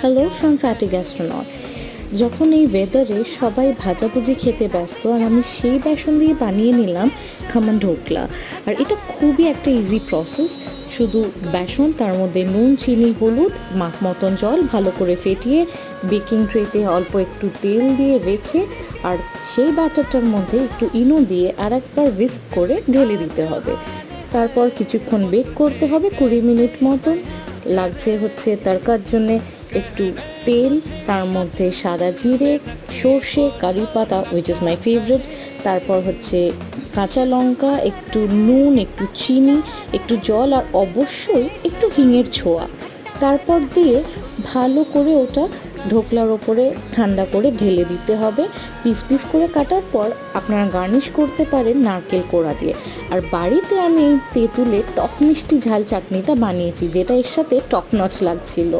Hello from fatty গ্যাস্ট্রোনট। যখন এই ওয়েদারে সবাই ভাজাভুজি খেতে ব্যস্ত, আর আমি সেই বেসন দিয়ে বানিয়ে নিলাম খামান ঢোকলা। আর এটা খুবই একটা ইজি প্রসেস। শুধু বেসন, তার মধ্যে নুন, চিনি, হলুদ, মাখ মতন জল ভালো করে ফেটিয়ে বেকিং ট্রেতে অল্প একটু তেল দিয়ে রেখে, আর সেই ব্যাটারটার মধ্যে একটু ইনো দিয়ে আর একবার হুইস্ক করে ঢেলে দিতে হবে। তারপর কিছুক্ষণ বেক করতে হবে, 20 মিনিট মতন। লাগছে হচ্ছে তড়কার জন্যে একটু তেল, তার মধ্যে সাদা জিরে, সর্ষে, কারি পাতা উইচ ইজ মাই ফেভারিট, তারপর হচ্ছে কাঁচা লঙ্কা, একটু নুন, একটু চিনি, একটু জল, আর অবশ্যই একটু হিঙের ছোঁয়া। তারপর দিয়ে ভালো করে ওটা ঢোকলার ওপরে ঠান্ডা করে ঢেলে দিতে হবে। পিস পিস করে কাটার পর আপনারা গার্নিশ করতে পারেন নারকেল কোড়া দিয়ে। আর বাড়িতে আমি এই তেঁতুলের টক মিষ্টি ঝাল চাটনিটা বানিয়েছি, যেটা এর সাথে টপ নচ লাগছিল।